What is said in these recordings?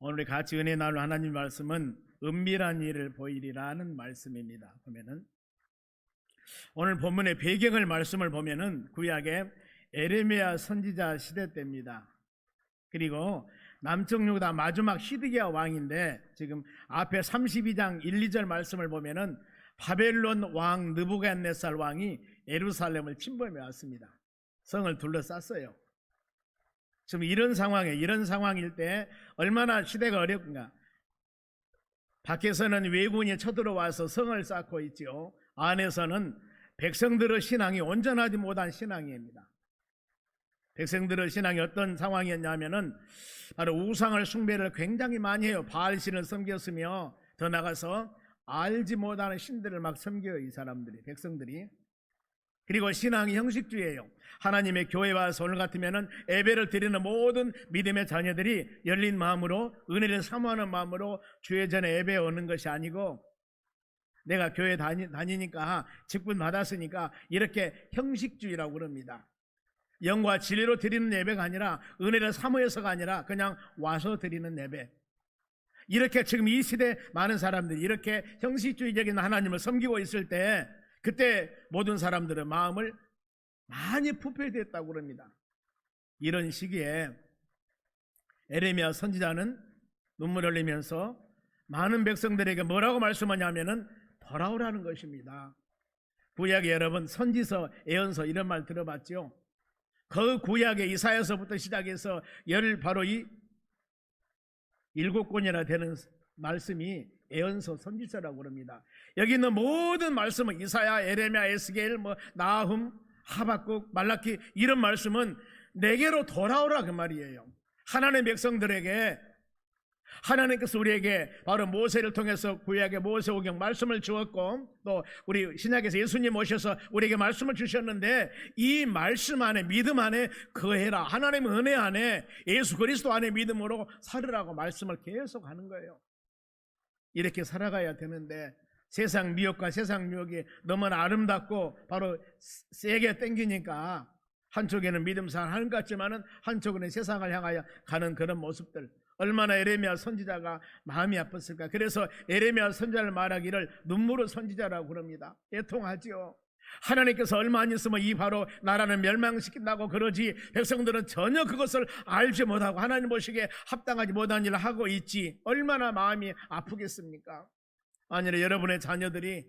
오늘 같이 은혜 나눌 하나님 말씀은 은밀한 일을 보이리라는 말씀입니다. 보면은 오늘 본문의 배경을 말씀을 보면은 구약의 에레미야 선지자 시대 때입니다. 그리고 남쪽 유다 마지막 시드기야 왕인데 지금 앞에 32장 1, 2절 말씀을 보면은 바벨론 왕 느부갓네살 왕이 예루살렘을 침범해 왔습니다. 성을 둘러쌌어요. 지금 이런 상황일 때 얼마나 시대가 어렵군가. 밖에서는 왜군이 쳐들어와서 성을 쌓고 있죠. 안에서는 백성들의 신앙이 온전하지 못한 신앙입니다. 백성들의 신앙이 어떤 상황이었냐면은 바로 우상을 숭배를 굉장히 많이 해요. 바알신을 섬겼으며 더 나가서 알지 못하는 신들을 막 섬겨요. 이 사람들이, 백성들이. 그리고 신앙이 형식주의예요. 하나님의 교회 와서 오늘 같으면은 예배를 드리는 모든 믿음의 자녀들이 열린 마음으로, 은혜를 사모하는 마음으로 주의 전에 예배에 오는 것이 아니고, 내가 교회 다니니까 직분 받았으니까 이렇게 형식주의라고 그럽니다. 영과 진리로 드리는 예배가 아니라, 은혜를 사모해서가 아니라 그냥 와서 드리는 예배. 이렇게 지금 이 시대 많은 사람들이 이렇게 형식주의적인 하나님을 섬기고 있을 때, 그때 모든 사람들의 마음을 많이 부패됐다고 그럽니다. 이런 시기에 에레미야 선지자는 눈물 흘리면서 많은 백성들에게 뭐라고 말씀하냐면은 돌아오라는 것입니다. 구약에 여러분 선지서, 예언서 이런 말 들어봤죠? 그 구약의 이사야서부터 시작해서 바로 이 7권이나 되는 말씀이 예언서, 선지서라고 그럽니다. 여기 있는 모든 말씀은 이사야, 에레미야, 에스겔, 나훔, 하박국, 말라키 이런 말씀은 내게로 돌아오라 그 말이에요. 하나님의 백성들에게 하나님께서 우리에게 바로 모세를 통해서 구약의 모세오경 말씀을 주었고, 또 우리 신약에서 예수님 오셔서 우리에게 말씀을 주셨는데, 이 말씀 안에, 믿음 안에 거해라. 하나님의 은혜 안에, 예수 그리스도 안에 믿음으로 살으라고 말씀을 계속 하는 거예요. 이렇게 살아가야 되는데 세상 미혹과 세상 유혹이 너무나 아름답고 바로 세게 땡기니까 한쪽에는 믿음 생활하는 것 같지만은 한쪽에는 세상을 향하여 가는 그런 모습들, 얼마나 에레미야 선지자가 마음이 아팠을까. 그래서 에레미야 선지자를 말하기를 눈물의 선지자라고 그럽니다. 애통하지요. 하나님께서 얼마 안 있으면 이 바로 나라는 멸망시킨다고 그러지, 백성들은 전혀 그것을 알지 못하고 하나님 보시기에 합당하지 못한 일을 하고 있지. 얼마나 마음이 아프겠습니까? 아니라 여러분의 자녀들이,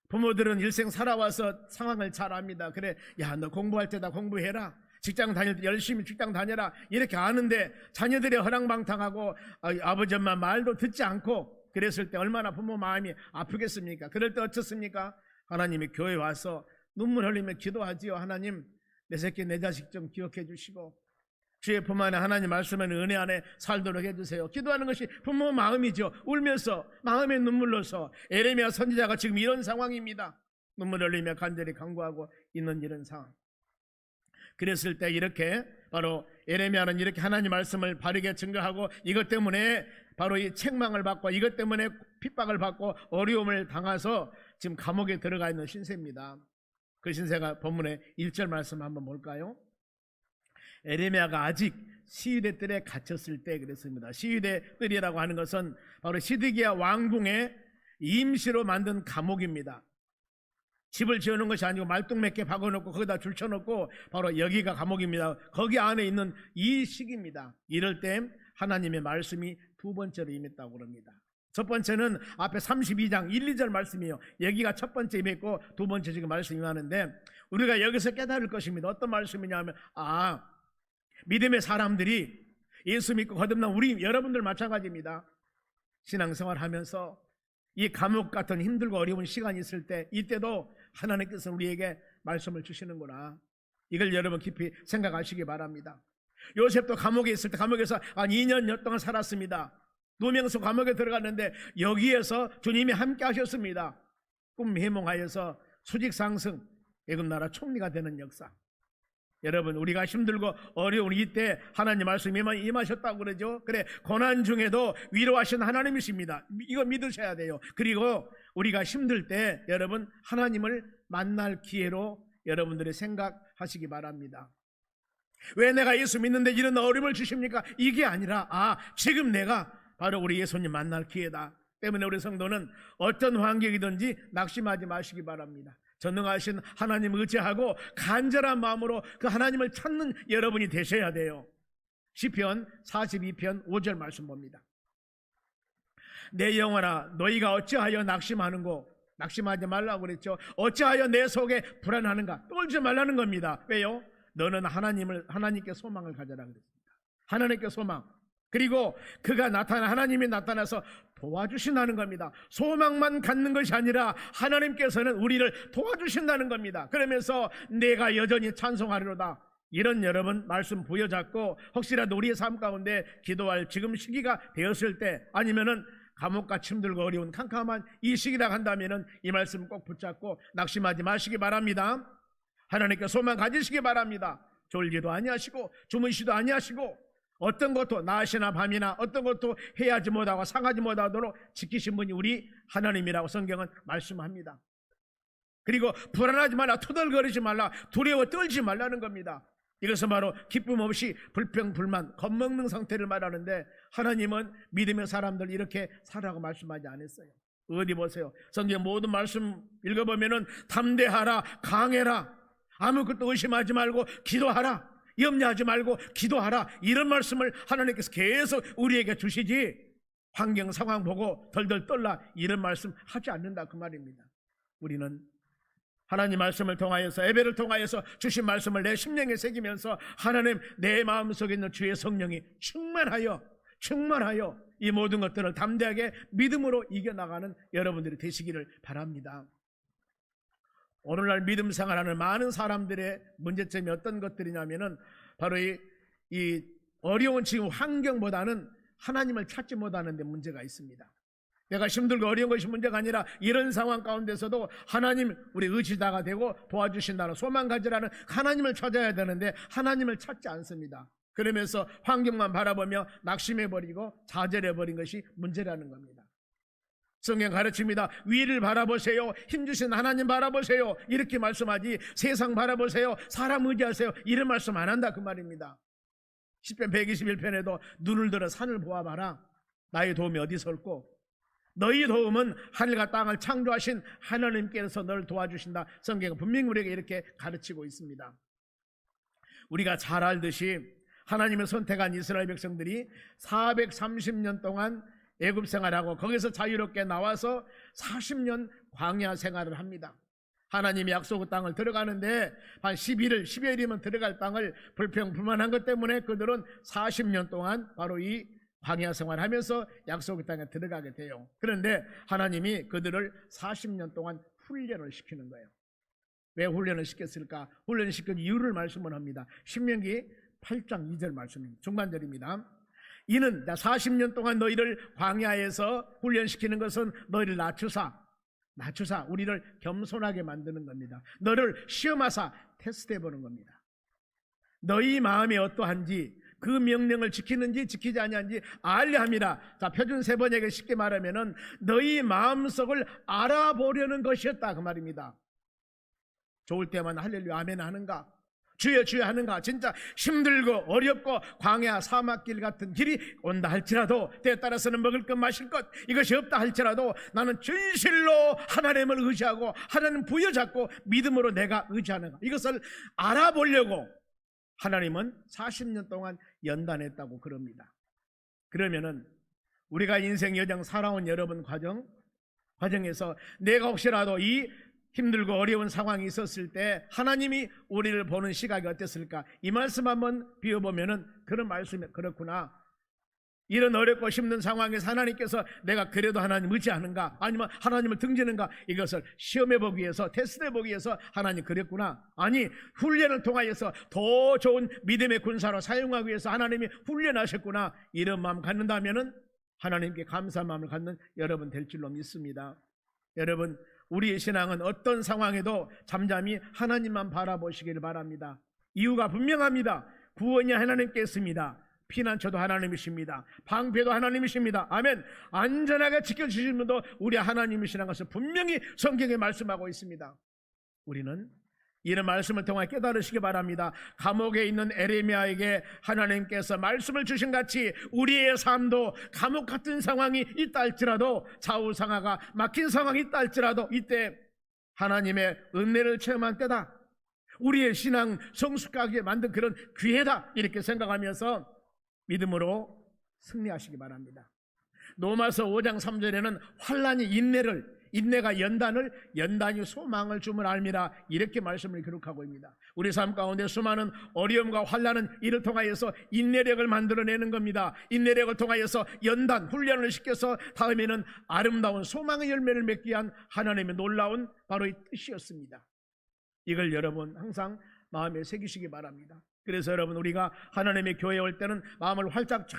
부모들은 일생 살아와서 상황을 잘 압니다. 그래, 야, 너 공부할 때다 공부해라, 직장 다닐 때 열심히 직장 다녀라, 이렇게 아는데 자녀들이 허랑방탕하고 아버지 엄마 말도 듣지 않고 그랬을 때 얼마나 부모 마음이 아프겠습니까? 그럴 때 어떻습니까? 하나님이 교회 와서 눈물 흘리며 기도하지요. 하나님, 내 새끼 내 자식 좀 기억해 주시고 주의 품 안에 하나님 말씀의 은혜 안에 살도록 해주세요. 기도하는 것이 부모 마음이죠. 울면서 마음에 눈물로서. 에레미야 선지자가 지금 이런 상황입니다. 눈물 흘리며 간절히 간구하고 있는 이런 상황. 그랬을 때 이렇게 바로 에레미야는 이렇게 하나님 말씀을 바르게 증거하고, 이것 때문에 바로 이 책망을 받고, 이것 때문에 핍박을 받고 어려움을 당해서 지금 감옥에 들어가 있는 신세입니다. 그 신세가 본문의 1절 말씀 한번 볼까요? 에레미야가 아직 시위대 뜰에 갇혔을 때 그랬습니다. 시위대 뜰이라고 하는 것은 바로 시드기야 왕궁의 임시로 만든 감옥입니다. 집을 지어놓은 것이 아니고 말뚝 몇 개 박아놓고 거기다 줄쳐놓고 바로 여기가 감옥입니다. 거기 안에 있는 이 시기입니다. 이럴 때 하나님의 말씀이 두 번째로 임했다고 합니다. 첫 번째는 앞에 32장 1, 2절 말씀이에요. 여기가 첫 번째 임했고 두 번째 지금 말씀이 임하는데, 우리가 여기서 깨달을 것입니다. 어떤 말씀이냐면, 믿음의 사람들이, 예수 믿고 거듭난 우리 여러분들 마찬가지입니다. 신앙생활 하면서 이 감옥 같은 힘들고 어려운 시간이 있을 때, 이때도 하나님께서 우리에게 말씀을 주시는구나. 이걸 여러분 깊이 생각하시기 바랍니다. 요셉도 감옥에 있을 때 감옥에서 한 2년 동안 살았습니다. 누명소 감옥에 들어갔는데 여기에서 주님이 함께 하셨습니다. 꿈 해몽하여서 수직 상승, 애굽 나라 총리가 되는 역사. 여러분, 우리가 힘들고 어려운 이때 하나님 말씀이 임하셨다고 그러죠. 그래, 고난 중에도 위로하신 하나님이십니다. 이거 믿으셔야 돼요. 그리고 우리가 힘들 때 여러분 하나님을 만날 기회로 여러분들이 생각하시기 바랍니다. 왜 내가 예수 믿는데 이런 어려움을 주십니까? 이게 아니라 지금 내가 바로 우리 예수님 만날 기회다 때문에 우리 성도는 어떤 환경이든지 낙심하지 마시기 바랍니다. 전능하신 하나님 의지하고 간절한 마음으로 그 하나님을 찾는 여러분이 되셔야 돼요. 시편 42편 5절 말씀 봅니다. 내 영혼아 너희가 어찌하여 낙심하는고, 낙심하지 말라고 그랬죠. 어찌하여 내 속에 불안하는가, 떨지 말라는 겁니다. 왜요? 너는 하나님께 소망을 가져라 그랬습니다. 하나님께 소망, 그리고 하나님이 나타나서 도와주신다는 겁니다. 소망만 갖는 것이 아니라 하나님께서는 우리를 도와주신다는 겁니다. 그러면서 내가 여전히 찬송하리로다, 이런 여러분 말씀 부여잡고 혹시라도 우리의 삶 가운데 기도할 지금 시기가 되었을 때, 아니면은 감옥같이 힘들고 어려운 캄캄한 이 시기라 한다면은 이 말씀 꼭 붙잡고 낙심하지 마시기 바랍니다. 하나님께 소망 가지시기 바랍니다. 졸기도 아니하시고 주무시도 아니하시고 어떤 것도 낮이나 밤이나 어떤 것도 해야지 못하고 상하지 못하도록 지키신 분이 우리 하나님이라고 성경은 말씀합니다. 그리고 불안하지 말라, 투덜거리지 말라, 두려워 떨지 말라는 겁니다. 이것은 바로 기쁨 없이 불평, 불만, 겁먹는 상태를 말하는데, 하나님은 믿음의 사람들 이렇게 살라고 말씀하지 않았어요. 어디 보세요. 성경 모든 말씀 읽어보면은 담대하라, 강해라, 아무것도 의심하지 말고 기도하라, 염려하지 말고 기도하라, 이런 말씀을 하나님께서 계속 우리에게 주시지, 환경 상황 보고 덜덜 떨라 이런 말씀 하지 않는다 그 말입니다. 우리는 하나님 말씀을 통하여서, 예배를 통하여서 주신 말씀을 내 심령에 새기면서 하나님, 내 마음속에 있는 주의 성령이 충만하여 이 모든 것들을 담대하게 믿음으로 이겨나가는 여러분들이 되시기를 바랍니다. 오늘날 믿음 생활하는 많은 사람들의 문제점이 어떤 것들이냐면은 바로 이 어려운 지금 환경보다는 하나님을 찾지 못하는 데 문제가 있습니다. 내가 힘들고 어려운 것이 문제가 아니라 이런 상황 가운데서도 하나님 우리 의지다가 되고 도와주신다는 소망 가지라는 하나님을 찾아야 되는데 하나님을 찾지 않습니다. 그러면서 환경만 바라보며 낙심해버리고 좌절해버린 것이 문제라는 겁니다. 성경 가르칩니다. 위를 바라보세요, 힘주신 하나님 바라보세요, 이렇게 말씀하지 세상 바라보세요, 사람 의지하세요, 이런 말씀 안 한다 그 말입니다. 시편 121편에도 눈을 들어 산을 보아봐라, 나의 도움이 어디서 올꼬, 너희 도움은 하늘과 땅을 창조하신 하나님께서 너를 도와주신다. 성경은 분명히 우리에게 이렇게 가르치고 있습니다. 우리가 잘 알듯이 하나님을 선택한 이스라엘 백성들이 430년 동안 애굽 생활하고 거기서 자유롭게 나와서 40년 광야 생활을 합니다. 하나님이 약속의 땅을 들어가는데 한 12일이면 들어갈 땅을 불평불만한 것 때문에 그들은 40년 동안 바로 이 광야 생활하면서 약속의 땅에 들어가게 돼요. 그런데 하나님이 그들을 40년 동안 훈련을 시키는 거예요. 왜 훈련을 시켰을까? 훈련을 시킨 이유를 말씀을 합니다. 신명기 8장 2절 말씀입니다. 중간절입니다. 이는 40년 동안 너희를 광야에서 훈련시키는 것은 너희를 낮추사 우리를 겸손하게 만드는 겁니다. 너를 시험하사 테스트해보는 겁니다. 너희 마음이 어떠한지, 그 명령을 지키는지 지키지 아니한지 알려 함이라. 자, 표준 세번역에 쉽게 말하면은 너희 마음속을 알아보려는 것이었다 그 말입니다. 좋을 때만 할렐루야 아멘 하는가, 주여 주여 하는가, 진짜 힘들고 어렵고 광야 사막길 같은 길이 온다 할지라도, 때에 따라서는 먹을 것 마실 것 이것이 없다 할지라도 나는 진실로 하나님을 의지하고 하나님 부여잡고 믿음으로 내가 의지하는가, 이것을 알아보려고 하나님은 40년 동안 연단했다고 그럽니다. 그러면은 우리가 인생 여정 살아온 여러분 과정에서 내가 혹시라도 이 힘들고 어려운 상황이 있었을 때 하나님이 우리를 보는 시각이 어땠을까? 이 말씀 한번 비워보면은 그런 말씀이 그렇구나. 이런 어렵고 힘든 상황에서 하나님께서 내가 그래도 하나님 의지하는가, 아니면 하나님을 등지는가, 이것을 시험해보기 위해서, 테스트해보기 위해서 하나님 그랬구나. 아니, 훈련을 통하여서 더 좋은 믿음의 군사로 사용하기 위해서 하나님이 훈련하셨구나. 이런 마음 갖는다면은 하나님께 감사한 마음을 갖는 여러분 될 줄로 믿습니다. 여러분, 우리의 신앙은 어떤 상황에도 잠잠히 하나님만 바라보시길 바랍니다. 이유가 분명합니다. 구원이 하나님께 있습니다. 피난처도 하나님이십니다. 방패도 하나님이십니다. 아멘. 안전하게 지켜주시는 분도 우리 하나님이시라는 것을 분명히 성경에 말씀하고 있습니다. 우리는 이런 말씀을 통해 깨달으시기 바랍니다. 감옥에 있는 에레미야에게 하나님께서 말씀을 주신 같이 우리의 삶도 감옥 같은 상황이 있다 할지라도, 좌우상하가 막힌 상황이 있다 할지라도 이때 하나님의 은혜를 체험한 때다, 우리의 신앙 성숙하게 만든 그런 기회다, 이렇게 생각하면서 믿음으로 승리하시기 바랍니다. 로마서 5장 3절에는 환난이 인내가 연단을, 연단이 소망을 줌을 알미라, 이렇게 말씀을 기록하고 있습니다. 우리 삶 가운데 수많은 어려움과 환난은 이를 통하여서 인내력을 만들어내는 겁니다. 인내력을 통하여서 연단, 훈련을 시켜서 다음에는 아름다운 소망의 열매를 맺기 위한 하나님의 놀라운 바로 이 뜻이었습니다. 이걸 여러분 항상 마음에 새기시기 바랍니다. 그래서 여러분, 우리가 하나님의 교회에 올 때는 마음을 활짝 쫙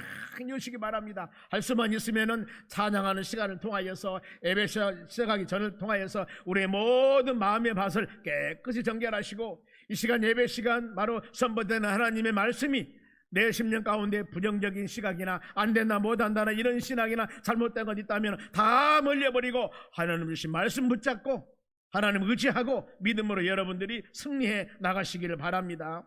여시기 바랍니다. 할 수만 있으면은 찬양하는 시간을 통하여서, 예배 시작하기 전을 통하여서 우리의 모든 마음의 밭을 깨끗이 정결하시고, 이 시간 예배 시간 바로 선포되는 하나님의 말씀이 내 심령 가운데 부정적인 시각이나 안 된다 못한다나 이런 신앙이나 잘못된 것 있다면 다 멀려버리고 하나님 주신 말씀 붙잡고 하나님 의지하고 믿음으로 여러분들이 승리해 나가시기를 바랍니다.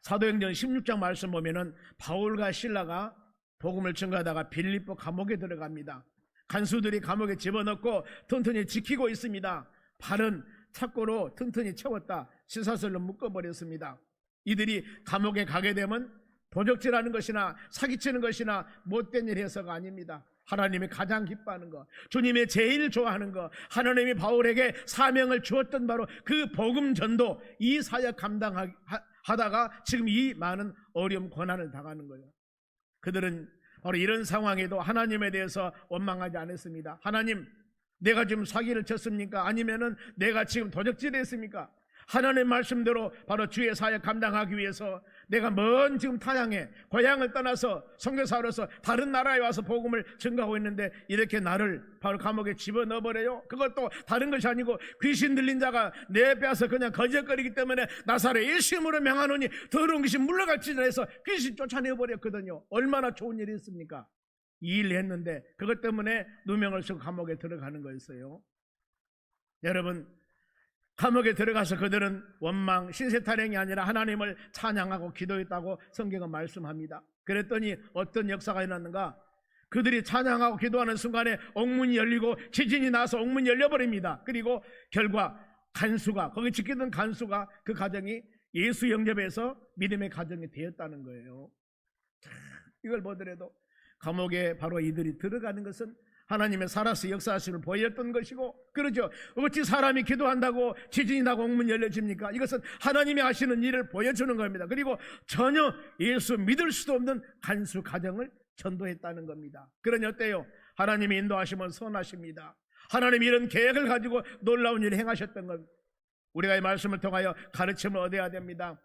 사도행전 16장 말씀 보면은 바울과 실라가 복음을 전가하다가 빌립보 감옥에 들어갑니다. 간수들이 감옥에 집어넣고 튼튼히 지키고 있습니다. 발은 착고로 튼튼히 채웠다, 쇠사슬로 묶어버렸습니다. 이들이 감옥에 가게 되면 도적질하는 것이나 사기치는 것이나 못된 일 해서가 아닙니다. 하나님이 가장 기뻐하는 것, 주님이 제일 좋아하는 것, 하나님이 바울에게 사명을 주었던 바로 그 복음 전도, 이 사역 감당하다가 지금 이 많은 어려움 고난을 당하는 거예요. 그들은 바로 이런 상황에도 하나님에 대해서 원망하지 않았습니다. 하나님, 내가 지금 사기를 쳤습니까? 아니면은 내가 지금 도적질을 했습니까? 하나님 말씀대로 바로 주의 사역 감당하기 위해서 내가 먼 지금 타향에 고향을 떠나서 선교사로서 다른 나라에 와서 복음을 전가하고 있는데 이렇게 나를 바로 감옥에 집어넣어버려요? 그것도 다른 것이 아니고 귀신 들린 자가 내 빼앗아 그냥 거짓거리기 때문에 나사렛 예수님으로 명하노니 더러운 귀신 물러갈지라 해서 귀신 쫓아내버렸거든요. 얼마나 좋은 일이 있습니까? 이 일을 했는데 그것 때문에 누명을 쓰고 감옥에 들어가는 거였어요. 여러분, 감옥에 들어가서 그들은 원망, 신세타령이 아니라 하나님을 찬양하고 기도했다고 성경은 말씀합니다. 그랬더니 어떤 역사가 일어났는가? 그들이 찬양하고 기도하는 순간에 옥문이 열리고 지진이 나서 옥문이 열려버립니다. 그리고 결과 간수가, 거기 지키던 간수가 그 가정이 예수 영접해서 믿음의 가정이 되었다는 거예요. 이걸 보더라도 감옥에 바로 이들이 들어가는 것은 하나님의 살아서 역사하심을 보였던 것이고, 그러죠. 어찌 사람이 기도한다고 지진이 나고 옥문이 열려집니까? 이것은 하나님이 하시는 일을 보여주는 겁니다. 그리고 전혀 예수 믿을 수도 없는 간수 가정을 전도했다는 겁니다. 그러니 어때요? 하나님이 인도하시면 선하십니다. 하나님이 이런 계획을 가지고 놀라운 일을 행하셨던 겁니다. 우리가 이 말씀을 통하여 가르침을 얻어야 됩니다.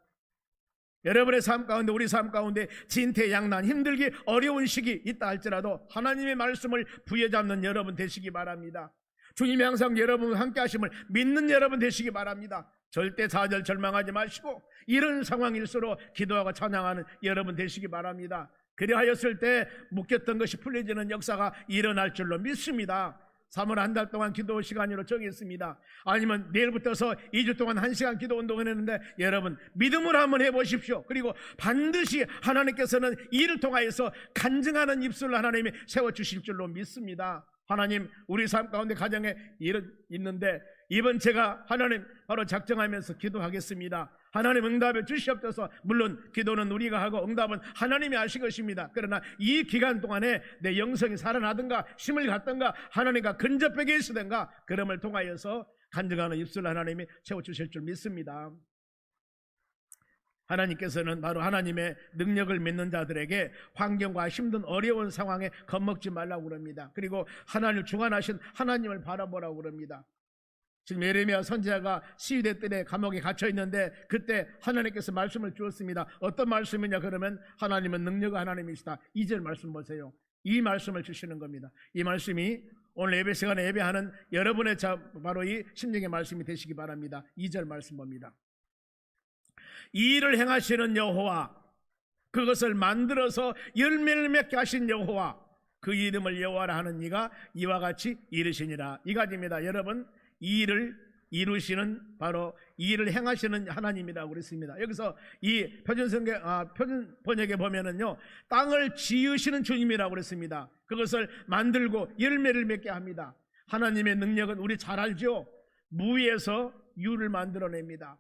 여러분의 삶 가운데, 우리 삶 가운데 진퇴양난, 힘들기 어려운 시기 있다 할지라도 하나님의 말씀을 부여잡는 여러분 되시기 바랍니다. 주님이 항상 여러분과 함께 하심을 믿는 여러분 되시기 바랍니다. 절대 좌절 절망하지 마시고 이런 상황일수록 기도하고 찬양하는 여러분 되시기 바랍니다. 그리하였을 때 묶였던 것이 풀려지는 역사가 일어날 줄로 믿습니다. 3월 한 달 동안 기도 시간으로 정했습니다. 아니면 내일부터서 2주 동안 1시간 기도 운동을 했는데 여러분 믿음으로 한번 해보십시오. 그리고 반드시 하나님께서는 이를 통하여서 간증하는 입술을 하나님이 세워주실 줄로 믿습니다. 하나님, 우리 삶 가운데 가정에 일은 있는데 이번 제가 하나님 바로 작정하면서 기도하겠습니다. 하나님 응답해 주시옵소서. 물론 기도는 우리가 하고 응답은 하나님이 하실 것입니다. 그러나 이 기간 동안에 내 영성이 살아나든가 힘을 갖든가 하나님과 근접하게 계시든가 그럼을 통하여서 간증하는 입술 하나님이 채워주실 줄 믿습니다. 하나님께서는 바로 하나님의 능력을 믿는 자들에게 환경과 힘든 어려운 상황에 겁먹지 말라고 그럽니다. 그리고 하나님을 주관하신 하나님을 바라보라고 그럽니다. 지금 예레미야 선지자가 시위대 때 감옥에 갇혀 있는데 그때 하나님께서 말씀을 주었습니다. 어떤 말씀이냐 그러면 하나님은 능력의 하나님이시다. 2절 말씀 보세요. 이 말씀을 주시는 겁니다. 이 말씀이 오늘 예배 시간에 예배하는 여러분의 바로 이 심령의 말씀이 되시기 바랍니다. 2절 말씀 봅니다. 이 일을 행하시는 여호와, 그것을 만들어서 열매를 맺게 하신 여호와, 그 이름을 여호와라 하는 이가 이와 같이 이르시니라. 이 가지입니다. 여러분, 이 일을 이루시는 바로 이 일을 행하시는 하나님이라고 그랬습니다. 여기서 이 표준 번역에 보면은요, 땅을 지으시는 주님이라고 그랬습니다. 그것을 만들고 열매를 맺게 합니다. 하나님의 능력은 우리 잘 알죠? 무에서 유를 만들어냅니다.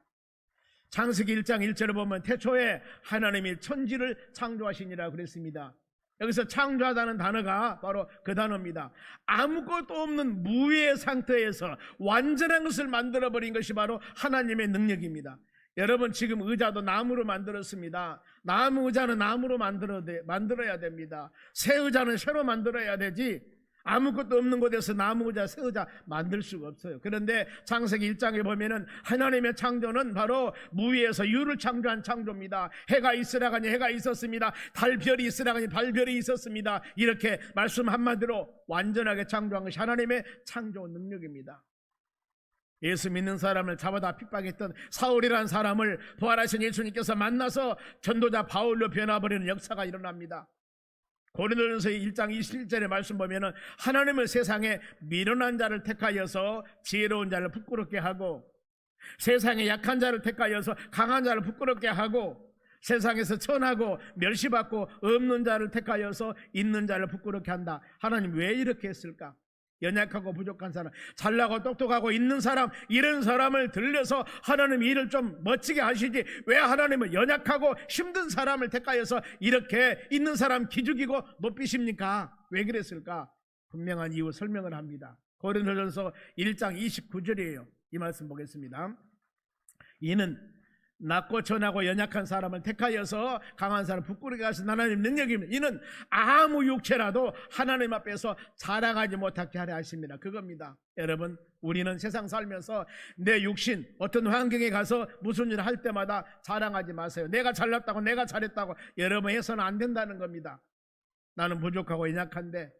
창세기 1장 1절에 보면 태초에 하나님이 천지를 창조하시니라 그랬습니다. 여기서 창조하다는 단어가 바로 그 단어입니다. 아무것도 없는 무의 상태에서 완전한 것을 만들어버린 것이 바로 하나님의 능력입니다. 여러분, 지금 의자도 나무로 만들었습니다. 나무 의자는 나무로 만들어야 됩니다. 새 의자는 새로 만들어야 되지, 아무것도 없는 곳에서 나무 의자, 새 의자 만들 수가 없어요. 그런데 창세기 1장에 보면은 하나님의 창조는 바로 무에서 유를 창조한 창조입니다. 해가 있으라가니 해가 있었습니다. 달별이 있으라가니 달별이 있었습니다. 이렇게 말씀 한마디로 완전하게 창조한 것이 하나님의 창조 능력입니다. 예수 믿는 사람을 잡아다 핍박했던 사울이라는 사람을 부활하신 예수님께서 만나서 전도자 바울로 변화버리는 역사가 일어납니다. 고린도전서 1장 21절의 말씀 보면은 하나님은 세상에 미련한 자를 택하여서 지혜로운 자를 부끄럽게 하고, 세상에 약한 자를 택하여서 강한 자를 부끄럽게 하고, 세상에서 천하고 멸시받고 없는 자를 택하여서 있는 자를 부끄럽게 한다. 하나님 왜 이렇게 했을까? 연약하고 부족한 사람, 잘나고 똑똑하고 있는 사람, 이런 사람을 들려서 하나님 일을 좀 멋지게 하시지, 왜 하나님은 연약하고 힘든 사람을 택하여서 이렇게 있는 사람 기죽이고 높이십니까? 왜 그랬을까? 분명한 이유 설명을 합니다. 고린도전서 1장 29절이에요. 이 말씀 보겠습니다. 이는 낮고 천하고 연약한 사람을 택하여서 강한 사람을 부끄럽게 하신 하나님 능력입니다. 이는 아무 육체라도 하나님 앞에서 자랑하지 못하게 하려 하십니다. 그겁니다. 여러분, 우리는 세상 살면서 내 육신, 어떤 환경에 가서 무슨 일을 할 때마다 자랑하지 마세요. 내가 잘났다고, 내가 잘했다고 여러분 해서는 안 된다는 겁니다. 나는 부족하고 연약한데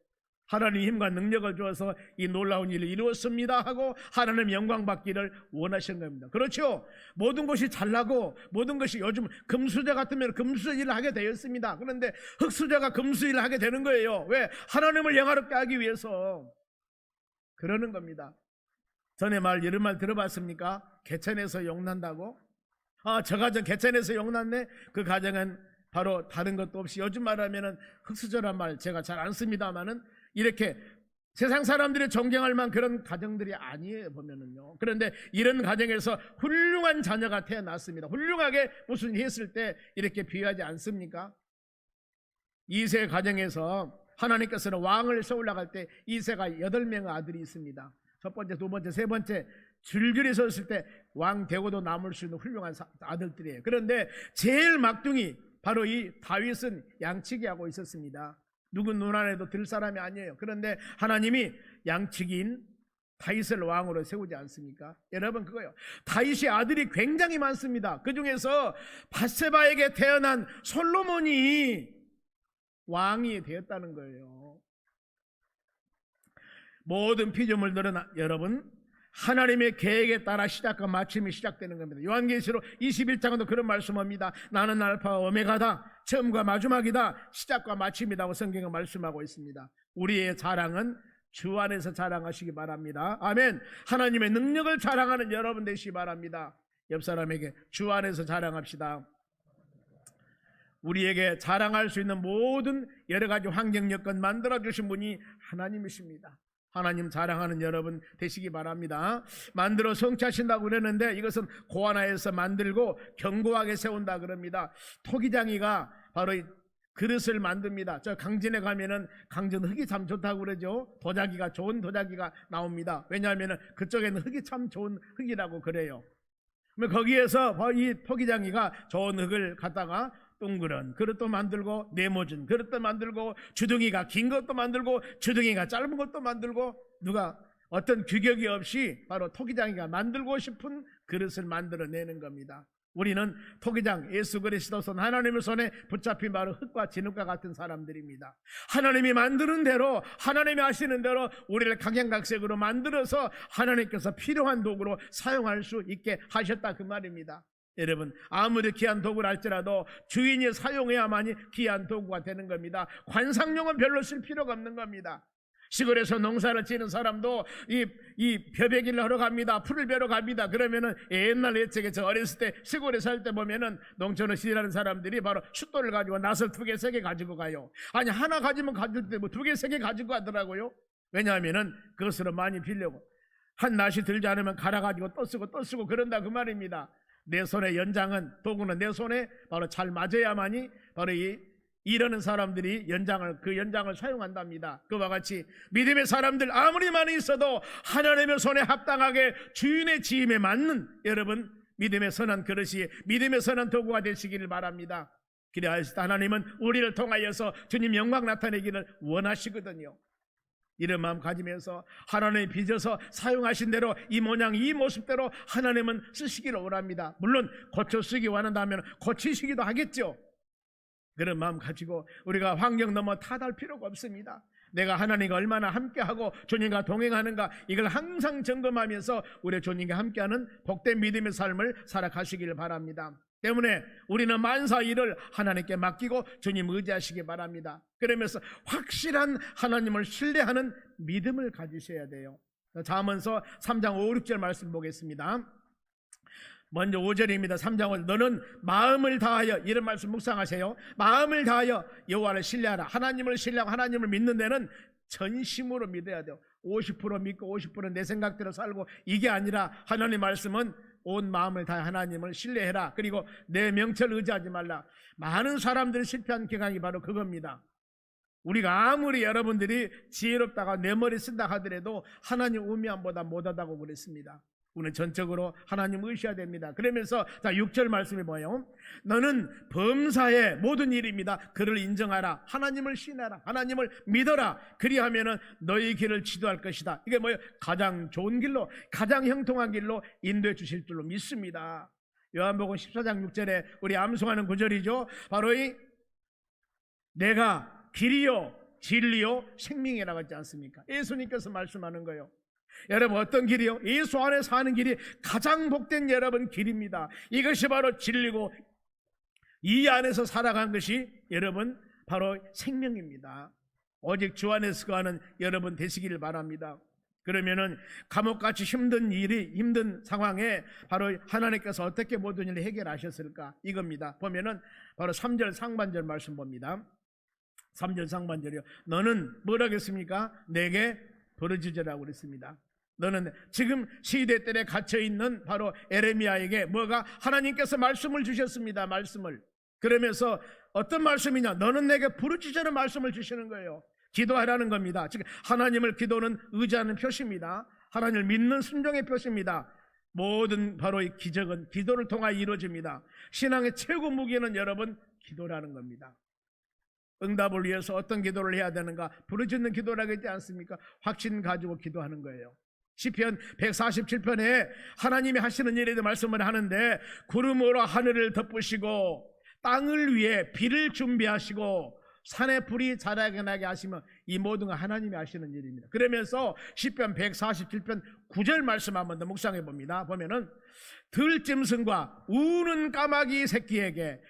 하나님 힘과 능력을 주어서 이 놀라운 일을 이루었습니다 하고 하나님 영광 받기를 원하시는 겁니다. 그렇죠? 모든 것이 잘나고 모든 것이, 요즘 금수저 같으면 금수저 일을 하게 되었습니다. 그런데 흙수저가 금수 일을 하게 되는 거예요. 왜? 하나님을 영화롭게 하기 위해서 그러는 겁니다. 전에 이런 말 들어봤습니까? 개천에서 용난다고? 저 가정 개천에서 용났네? 그 가정은 바로 다른 것도 없이, 요즘 말하면은 흙수저란 말 제가 잘 안 씁니다만은 이렇게 세상 사람들이 존경할 만한 그런 가정들이 아니에요, 보면은요. 그런데 이런 가정에서 훌륭한 자녀가 태어났습니다. 훌륭하게 무슨 일 했을 때 이렇게 비유하지 않습니까? 이세 가정에서 하나님께서는 왕을 세우려고 때 이세가 8명의 아들이 있습니다. 첫 번째, 두 번째, 세 번째 줄줄이 섰을 때 왕 되고도 남을 수 있는 훌륭한 아들들이에요. 그런데 제일 막둥이 바로 이 다윗은 양치기하고 있었습니다. 누구 눈안에도 들 사람이 아니에요. 그런데 하나님이 양치기인 다윗을 왕으로 세우지 않습니까? 여러분, 그거요, 다윗의 아들이 굉장히 많습니다. 그 중에서 밧세바에게 태어난 솔로몬이 왕이 되었다는 거예요. 모든 피조물들은 여러분 하나님의 계획에 따라 시작과 마침이 시작되는 겁니다. 요한계시록 21장에도 그런 말씀합니다. 나는 알파와 오메가다, 처음과 마지막이다, 시작과 마침이라고 성경은 말씀하고 있습니다. 우리의 자랑은 주 안에서 자랑하시기 바랍니다. 아멘. 하나님의 능력을 자랑하는 여러분 되시기 바랍니다. 옆 사람에게 주 안에서 자랑합시다. 우리에게 자랑할 수 있는 모든 여러 가지 환경 여건 만들어주신 분이 하나님이십니다. 하나님 자랑하는 여러분 되시기 바랍니다. 만들어 성취하신다고 그랬는데 이것은 고안하여서 만들고 견고하게 세운다 그럽니다. 토기장이가 바로 이 그릇을 만듭니다. 저 강진에 가면은 강진 흙이 참 좋다고 그러죠. 도자기가, 좋은 도자기가 나옵니다. 왜냐하면은 그쪽에는 흙이 참 좋은 흙이라고 그래요. 거기에서 이 토기장이가 좋은 흙을 갖다가 동그란 그릇도 만들고, 네모진 그릇도 만들고, 주둥이가 긴 것도 만들고, 주둥이가 짧은 것도 만들고, 누가 어떤 규격이 없이 바로 토기장이가 만들고 싶은 그릇을 만들어내는 겁니다. 우리는 토기장 예수 그리스도 손, 하나님의 손에 붙잡힌 바로 흙과 진흙과 같은 사람들입니다. 하나님이 만드는 대로, 하나님이 하시는 대로 우리를 각양각색으로 만들어서 하나님께서 필요한 도구로 사용할 수 있게 하셨다 그 말입니다. 여러분, 아무리 귀한 도구를 할지라도 주인이 사용해야만이 귀한 도구가 되는 겁니다. 관상용은 별로 쓸 필요가 없는 겁니다. 시골에서 농사를 지는 사람도 이 벼베기를 하러 갑니다. 풀을 베러 갑니다. 그러면은 옛날 옛적에 저 어렸을 때 시골에 살 때 보면은 농촌에 일하는 사람들이 바로 숫돌을 가지고 낫을 2개, 3개 가지고 가요. 아니 하나 가지면 가질 때 뭐 2개, 3개 가지고 가더라고요. 왜냐하면은 그것으로 많이 빌려고 한 낫이 들지 않으면 갈아가지고 또 쓰고 그런다 그 말입니다. 내 손의 연장은 도구는 내 손에 바로 잘 맞아야만이 바로 이러는 사람들이 그 연장을 사용한답니다. 그와 같이 믿음의 사람들 아무리 많이 있어도 하나님의 손에 합당하게 주인의 지임에 맞는 여러분 믿음의 선한 그릇이 믿음의 선한 도구가 되시기를 바랍니다. 그리하여서 하나님은 우리를 통하여서 주님 영광 나타내기를 원하시거든요. 이런 마음 가지면서 하나님이 빚어서 사용하신 대로 이 모양 이 모습대로 하나님은 쓰시기를 원합니다. 물론 고쳐 쓰기 원한다면 고치시기도 하겠죠. 그런 마음 가지고 우리가 환경 넘어 탓할 필요가 없습니다. 내가 하나님과 얼마나 함께하고 주님과 동행하는가 이걸 항상 점검하면서 우리 주님과 함께하는 복된 믿음의 삶을 살아가시기를 바랍니다. 때문에 우리는 만사 일을 하나님께 맡기고 주님 의지하시기 바랍니다. 그러면서 확실한 하나님을 신뢰하는 믿음을 가지셔야 돼요. 잠언서 3장 5, 6절 말씀 보겠습니다. 먼저 5절입니다. 3장 5절 너는 마음을 다하여 이런 말씀 묵상하세요. 마음을 다하여 여호와를 신뢰하라. 하나님을 신뢰하고 하나님을 믿는 데는 전심으로 믿어야 돼요. 50% 믿고 50% 내 생각대로 살고 이게 아니라 하나님 말씀은 온 마음을 다해 하나님을 신뢰해라. 그리고 내 명철 의지하지 말라. 많은 사람들이 실패한 경향이 바로 그겁니다. 우리가 아무리 여러분들이 지혜롭다가 내 머리 쓴다 하더라도 하나님 우미함보다 못하다고 그랬습니다. 우리는 전적으로 하나님 의시해야 됩니다. 그러면서 6절 말씀이 뭐예요? 너는 범사의 모든 일입니다. 그를 인정하라. 하나님을 신하라. 하나님을 믿어라. 그리하면은 너희 길을 지도할 것이다. 이게 뭐예요? 가장 좋은 길로 가장 형통한 길로 인도해 주실 줄로 믿습니다. 요한복음 14장 6절에 우리 암송하는 구절이죠. 바로 이 내가 길이요 진리요 생명이라고 하지 않습니까? 예수님께서 말씀하는 거예요. 여러분 어떤 길이요? 예수 안에 사는 길이 가장 복된 여러분 길입니다. 이것이 바로 진리고 이 안에서 살아간 것이 여러분 바로 생명입니다. 오직 주 안에서 거하는 여러분 되시기를 바랍니다. 그러면은 감옥같이 힘든 상황에 바로 하나님께서 어떻게 모든 일을 해결하셨을까 이겁니다. 보면은 바로 3절 상반절 말씀 봅니다. 3절 상반절이요. 너는 뭐라겠습니까? 내게 부르짖으라고 그랬습니다. 너는 지금 시대들에 갇혀있는 바로 에레미야에게 뭐가 하나님께서 말씀을 주셨습니다. 말씀을 그러면서 어떤 말씀이냐? 너는 내게 부르짖으라는 말씀을 주시는 거예요. 기도하라는 겁니다. 즉 하나님을 기도는 의지하는 표시입니다. 하나님을 믿는 순종의 표시입니다. 모든 바로 이 기적은 기도를 통하여 이루어집니다. 신앙의 최고 무기는 여러분 기도라는 겁니다. 응답을 위해서 어떤 기도를 해야 되는가? 부르짖는 기도라고 했지 않습니까? 확신 가지고 기도하는 거예요. 시편 147편에 하나님이 하시는 일에 대해 말씀을 하는데 구름으로 하늘을 덮으시고 땅을 위해 비를 준비하시고 산에 불이 자라게 나게 하시면 이 모든 건 하나님이 하시는 일입니다. 그러면서 시편 147편 9절 말씀 한번 더 묵상해 봅니다. 보면은 들짐승과 우는 까마귀 새끼에게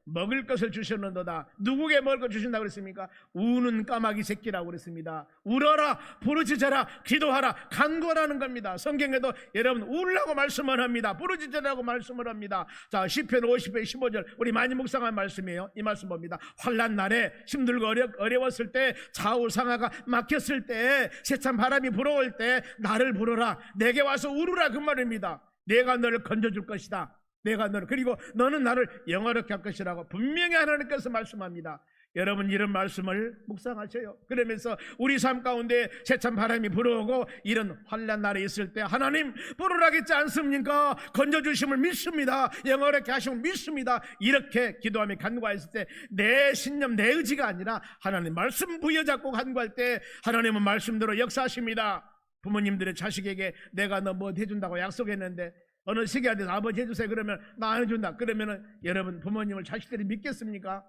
먹을 것을 주셨는도다. 누구에게 먹을 것 주신다고 그랬습니까? 우는 까마귀 새끼라고 그랬습니다. 울어라, 부르짖어라, 기도하라, 간구하라는 겁니다. 성경에도 여러분 울라고 말씀을 합니다. 부르짖으라고 말씀을 합니다. 자, 시편 50편 15절 우리 많이 묵상한 말씀이에요. 이 말씀 봅니다. 환난 날에 힘들고 어려웠을 때, 좌우상하가 막혔을 때, 세찬 바람이 불어올 때 나를 부르라, 내게 와서 울으라 그 말입니다. 내가 너를 건져줄 것이다. 내가 너를 그리고 너는 나를 영화롭게 할 것이라고 분명히 하나님께서 말씀합니다. 여러분 이런 말씀을 묵상하셔요. 그러면서 우리 삶 가운데 세찬 바람이 불어오고 이런 환난 날에 있을 때 하나님 부르라겠지 않습니까? 건져주심을 믿습니다. 영화롭게 하심을 믿습니다. 이렇게 기도하며 간구했을 때 내 신념 내 의지가 아니라 하나님 말씀 부여잡고 간구할 때 하나님은 말씀대로 역사하십니다. 부모님들의 자식에게 내가 너 뭐 해준다고 약속했는데 어느 시기에 대해서 아버지 해주세요 그러면 나 안 해준다 그러면은 여러분 부모님을 자식들이 믿겠습니까?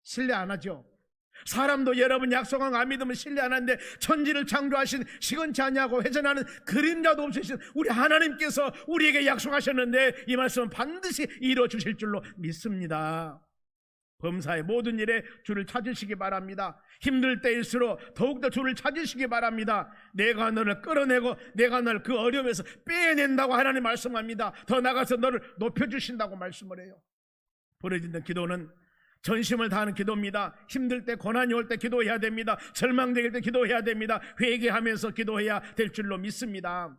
신뢰 안 하죠. 사람도 여러분 약속한 거 안 믿으면 신뢰 안 하는데 천지를 창조하신 시건치 아니하고 회전하는 그림자도 없으신 우리 하나님께서 우리에게 약속하셨는데 이 말씀은 반드시 이루어 주실 줄로 믿습니다. 범사의 모든 일에 주를 찾으시기 바랍니다. 힘들 때일수록 더욱더 주를 찾으시기 바랍니다. 내가 너를 끌어내고 내가 너를 그 어려움에서 빼낸다고 하나님 말씀합니다. 더 나가서 너를 높여주신다고 말씀을 해요. 부르짖는 기도는 전심을 다하는 기도입니다. 힘들 때, 고난이 올 때 기도해야 됩니다. 절망될 때 기도해야 됩니다. 회개하면서 기도해야 될 줄로 믿습니다.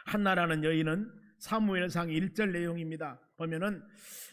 한나라는 여인은 사무엘상 1절 내용입니다. 보면은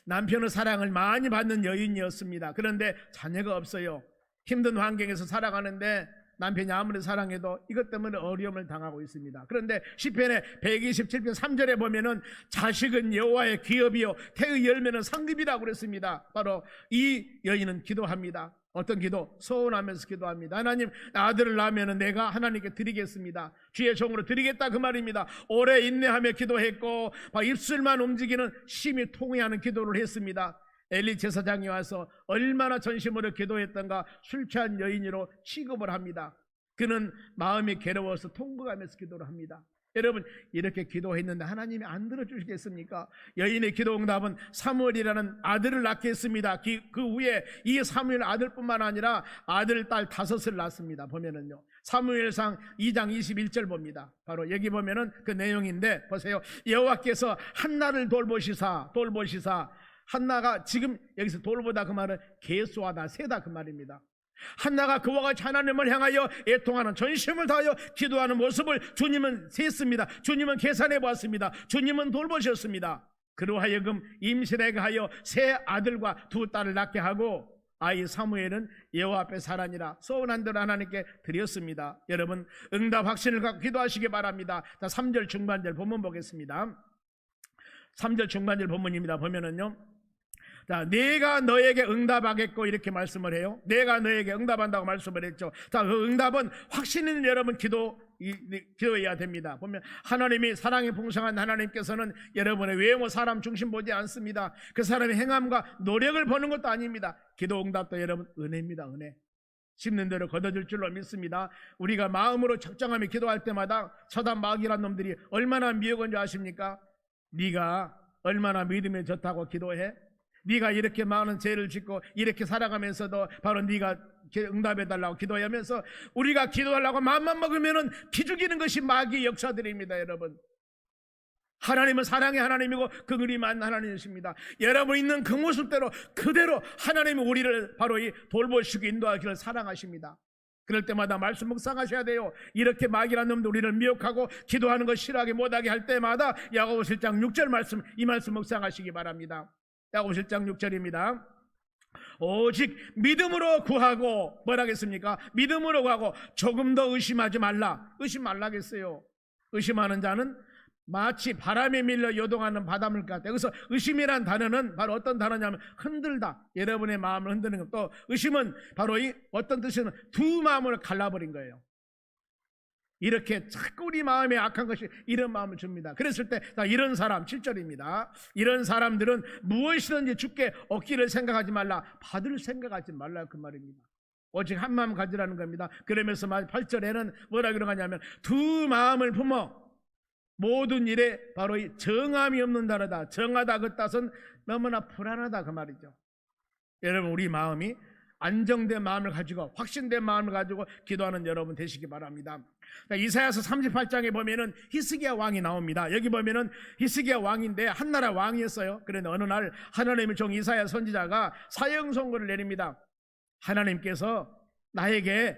남편의 사랑을 많이 받는 여인이었습니다. 그런데 자녀가 없어요. 힘든 환경에서 살아가는데 남편이 아무리 사랑해도 이것 때문에 어려움을 당하고 있습니다. 그런데 시편의 127편 3절에 보면은 자식은 여호와의 기업이요 태의 열매는 상급이라고 그랬습니다. 바로 이 여인은 기도합니다. 어떤 기도? 서운하면서 기도합니다. 하나님, 아들을 낳으면 내가 하나님께 드리겠습니다. 주의 종으로 드리겠다 그 말입니다. 오래 인내하며 기도했고 입술만 움직이는 심히 통회하는 기도를 했습니다. 엘리 제사장이 와서 얼마나 전심으로 기도했던가 술 취한 여인으로 취급을 합니다. 그는 마음이 괴로워서 통곡하면서 기도를 합니다. 여러분, 이렇게 기도했는데 하나님이 안 들어주시겠습니까? 여인의 기도 응답은 사무엘이라는 아들을 낳게 했습니다. 그 후에 이 사무엘 아들뿐만 아니라 아들, 딸 5을 낳습니다. 보면은요, 사무엘상 2장 21절 봅니다. 바로 여기 보면은 그 내용인데 보세요. 여호와께서 한나를 돌보시사 한나가 지금 여기서 돌보다 그 말은 계수하다, 세다 그 말입니다. 한나가 그와 같이 하나님을 향하여 애통하는 전심을 다하여 기도하는 모습을 주님은 셌습니다. 주님은 계산해 보았습니다. 주님은 돌보셨습니다. 그로 하여금 임실에게 하여 세 아들과 2 딸을 낳게 하고 아이 사무엘은 여호와 앞에 살아니라 소원한 대로 하나님께 드렸습니다. 여러분, 응답 확신을 갖고 기도하시기 바랍니다. 자, 3절 중반절 본문 보겠습니다. 3절 중반절 본문입니다. 보면은요, 자, 내가 너에게 응답하겠고 이렇게 말씀을 해요. 내가 너에게 응답한다고 말씀을 했죠. 자, 그 응답은 확신 있는 여러분 기도해야 됩니다. 보면 하나님이 사랑이 풍성한 하나님께서는 여러분의 외모 사람 중심 보지 않습니다. 그 사람의 행함과 노력을 보는 것도 아닙니다. 기도 응답도 여러분 은혜입니다. 은혜. 심는 대로 거둬줄 줄로 믿습니다. 우리가 마음으로 적정하며 기도할 때마다 처단 마귀란 놈들이 얼마나 미혹한 줄 아십니까? 네가 얼마나 믿음에 좋다고 기도해? 네가 이렇게 많은 죄를 짓고 이렇게 살아가면서도 바로 네가 응답해달라고 기도하면서 우리가 기도하려고 마음만 먹으면은 기죽이는 것이 마귀의 역사들입니다. 여러분, 하나님은 사랑의 하나님이고 긍휼이만 하나님이십니다. 여러분 있는 그 모습대로 그대로 하나님은 우리를 바로 이 돌보시고 인도하기를 사랑하십니다. 그럴 때마다 말씀 묵상하셔야 돼요. 이렇게 마귀란 놈도 우리를 미혹하고 기도하는 것 싫어하게 못하게 할 때마다 야고보서 1장 6절 말씀, 이 말씀 묵상하시기 바랍니다. 야고보서 1장 6절입니다. 오직 믿음으로 구하고 뭐라 하겠습니까? 믿음으로 구하고 조금 더 의심하지 말라. 의심 말라겠어요. 의심하는 자는 마치 바람에 밀려 요동하는 바닷물 같아요. 그래서 의심이란 단어는 바로 어떤 단어냐면 흔들다. 여러분의 마음을 흔드는 것. 또 의심은 바로 이 어떤 뜻이냐면 두 마음을 갈라버린 거예요. 이렇게 자꾸 우리 마음에 악한 것이 이런 마음을 줍니다. 그랬을 때 이런 사람 7절입니다. 이런 사람들은 무엇이든지 주께 얻기를 생각하지 말라. 받을 생각하지 말라 그 말입니다. 오직 한 마음 가지라는 겁니다. 그러면서 8절에는 뭐라 그러냐면 두 마음을 품어 모든 일에 바로 이 정함이 없는 다르다. 정하다 그 뜻은 너무나 불안하다 그 말이죠. 여러분, 우리 마음이 안정된 마음을 가지고 확신된 마음을 가지고 기도하는 여러분 되시기 바랍니다. 이사야서 38장에 보면은 히스기야 왕이 나옵니다. 여기 보면은 히스기야 왕인데 한나라 왕이었어요. 그런데 어느 날 하나님의 종 이사야 선지자가 사형 선고를 내립니다. 하나님께서 나에게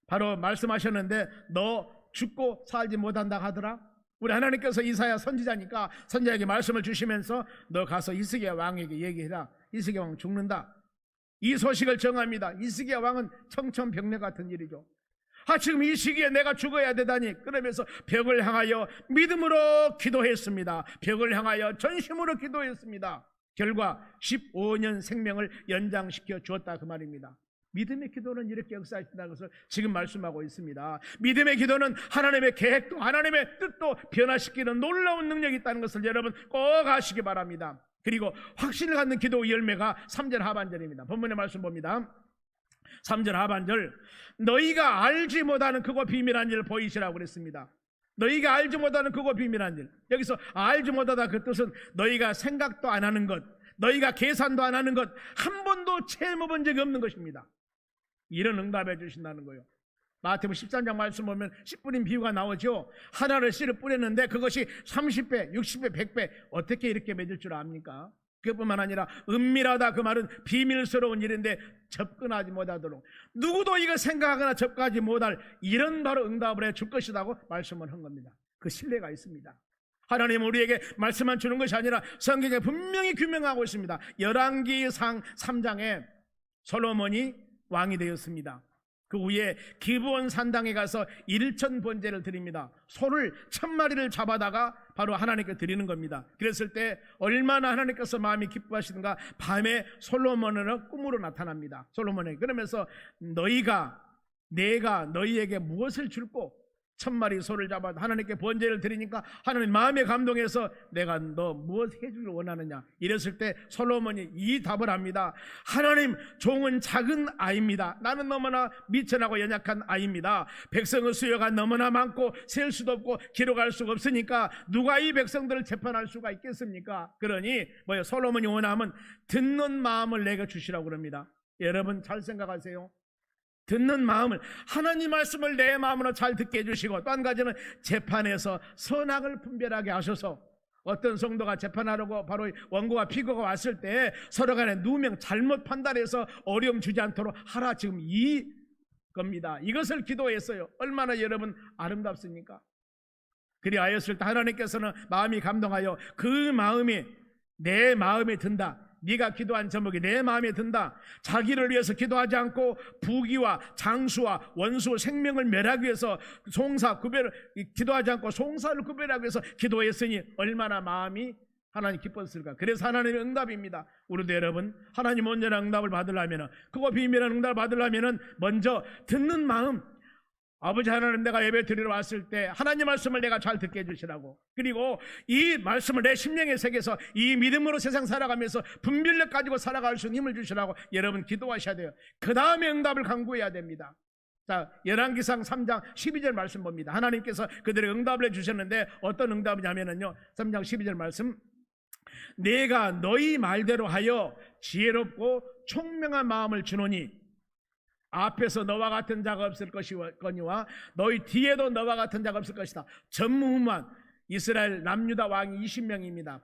바로 말씀하셨는데 너 죽고 살지 못한다 하더라. 우리 하나님께서 이사야 선지자니까 선지자에게 말씀을 주시면서 너 가서 히스기야 왕에게 얘기해라. 히스기야 왕 죽는다. 이 소식을 정합니다. 히스기야 왕은 청천벽력 같은 일이죠. 지금 이 시기에 내가 죽어야 되다니. 그러면서 벽을 향하여 믿음으로 기도했습니다. 벽을 향하여 전심으로 기도했습니다. 결과 15년 생명을 연장시켜 주었다 그 말입니다. 믿음의 기도는 이렇게 역사하신다는 것을 지금 말씀하고 있습니다. 믿음의 기도는 하나님의 계획도 하나님의 뜻도 변화시키는 놀라운 능력이 있다는 것을 여러분 꼭 아시기 바랍니다. 그리고 확신을 갖는 기도의 열매가 3절 하반절입니다. 본문의 말씀 봅니다. 3절 하반절, 너희가 알지 못하는 크고 비밀한 일을 보이시라고 그랬습니다. 너희가 알지 못하는 크고 비밀한 일. 여기서 알지 못하다 그 뜻은 너희가 생각도 안 하는 것, 너희가 계산도 안 하는 것 한 번도 체험해 본 적이 없는 것입니다. 이런 응답해 주신다는 거예요. 마태복음 13장 말씀 보면 씨 뿌린 비유가 나오죠. 하나를 씨를 뿌렸는데 그것이 30배, 60배, 100배 어떻게 이렇게 맺을 줄 압니까? 그뿐만 아니라 은밀하다, 그 말은 비밀스러운 일인데 접근하지 못하도록, 누구도 이거 생각하거나 접근하지 못할 이런 바로 응답을 해 줄 것이라고 말씀을 한 겁니다. 그 신뢰가 있습니다. 하나님 우리에게 말씀만 주는 것이 아니라 성경에 분명히 규명하고 있습니다. 열왕기상 3장에 솔로몬이 왕이 되었습니다. 그 후에 기브온 산당에 가서 일천 번제를 드립니다. 소를 1000마리를 잡아다가 바로 하나님께 드리는 겁니다. 그랬을 때 얼마나 하나님께서 마음이 기뻐하시는가. 밤에 솔로몬은 꿈으로 나타납니다. 솔로몬에게. 그러면서 내가 너희에게 무엇을 줄고 1000마리 소를 잡아 하나님께 번제를 드리니까 하나님 마음에 감동해서 내가 너 무엇 해주길 원하느냐 이랬을 때 솔로몬이 이 답을 합니다. 하나님, 종은 작은 아이입니다. 나는 너무나 미천하고 연약한 아이입니다. 백성의 수요가 너무나 많고 셀 수도 없고 기록할 수가 없으니까 누가 이 백성들을 재판할 수가 있겠습니까? 그러니 솔로몬이 원하면 듣는 마음을 내게 주시라고 그럽니다. 여러분 잘 생각하세요. 듣는 마음을, 하나님 말씀을 내 마음으로 잘 듣게 해주시고, 또 한 가지는 재판에서 선악을 분별하게 하셔서, 어떤 성도가 재판하려고 바로 원고가 피고가 왔을 때 서로 간에 누명 잘못 판단해서 어려움 주지 않도록 하라, 지금 이 겁니다. 이것을 기도했어요. 얼마나 여러분 아름답습니까? 그리하였을 때 하나님께서는 마음이 감동하여 그 마음이 내 마음에 든다. 네가 기도한 제목이 내 마음에 든다. 자기를 위해서 기도하지 않고 부귀와 장수와 원수 생명을 멸하기 위해서 기도하지 않고 송사를 구별하기 위해서 기도했으니 얼마나 마음이 하나님 기뻤을까. 그래서 하나님의 응답입니다. 우리도 여러분 하나님 온전한 응답을 받으려면, 그거 비밀한 응답을 받으려면 먼저 듣는 마음, 아버지 하나님, 내가 예배 드리러 왔을 때 하나님 말씀을 내가 잘 듣게 해주시라고, 그리고 이 말씀을 내 심령의 세계에서 이 믿음으로 세상 살아가면서 분별력 가지고 살아갈 수 있는 힘을 주시라고 여러분 기도하셔야 돼요. 그 다음에 응답을 간구해야 됩니다. 자, 열왕기상 3장 12절 말씀 봅니다. 하나님께서 그들의 응답을 해주셨는데 어떤 응답이냐면요, 3장 12절 말씀, 내가 너희 말대로 하여 지혜롭고 총명한 마음을 주노니 앞에서 너와 같은 자가 없을 것이거니와 너희 뒤에도 너와 같은 자가 없을 것이다. 전무후무한 이스라엘 남유다 왕이 20명입니다.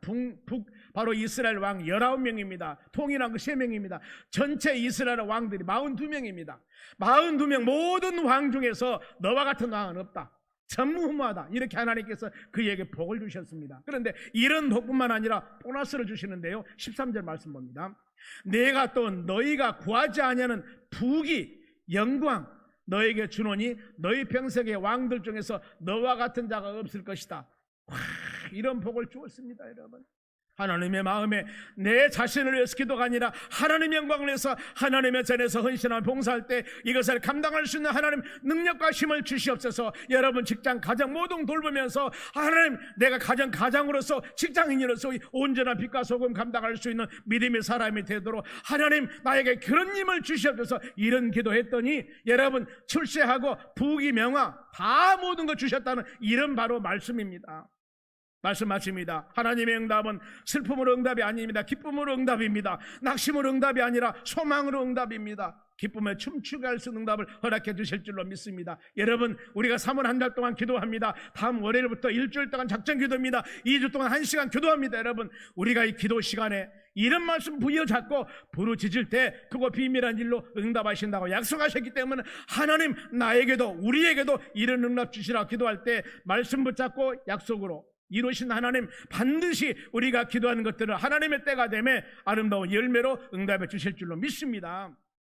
바로 이스라엘 왕 19명입니다. 통일한 거 3명입니다. 전체 이스라엘 왕들이 42명입니다. 42명 모든 왕 중에서 너와 같은 왕은 없다. 전무후무하다. 이렇게 하나님께서 그에게 복을 주셨습니다. 그런데 이런 복뿐만 아니라 보너스를 주시는데요, 13절 말씀 봅니다. 내가 또 너희가 구하지 아니하는 부귀 영광 너에게 주노니 너희 평생의 왕들 중에서 너와 같은 자가 없을 것이다. 이런 복을 주었습니다. 여러분, 하나님의 마음에 내 자신을 위해서 기도가 아니라 하나님의 영광을 위해서 하나님의 전에서 헌신하며 봉사할 때 이것을 감당할 수 있는 하나님 능력과 힘을 주시옵소서. 여러분 직장 가정 모든 돌보면서 하나님, 내가 가장으로서 직장인으로서 온전한 빛과 소금 감당할 수 있는 믿음의 사람이 되도록 하나님 나에게 그런 힘을 주시옵소서. 이런 기도했더니 여러분 출세하고 부귀 명화 다 모든 거 주셨다는 이런 바로 말씀입니다. 말씀 마칩니다. 하나님의 응답은 슬픔으로 응답이 아닙니다. 기쁨으로 응답입니다. 낙심으로 응답이 아니라 소망으로 응답입니다. 기쁨에 춤추게 할 수 있는 응답을 허락해 주실 줄로 믿습니다. 여러분, 우리가 3월 한 달 동안 기도합니다. 다음 월요일부터 일주일 동안 작전 기도입니다. 2주 동안 1시간 기도합니다. 여러분, 우리가 이 기도 시간에 이런 말씀 부여잡고 부르짖을 때 그거 비밀한 일로 응답하신다고 약속하셨기 때문에 하나님 나에게도 우리에게도 이런 응답 주시라 기도할 때 말씀 붙잡고 약속으로 이루신 하나님, 반드시 우리가 기도하는 것들을 하나님의 때가 되매 아름다운 열매로 응답해 주실 줄로 믿습니다.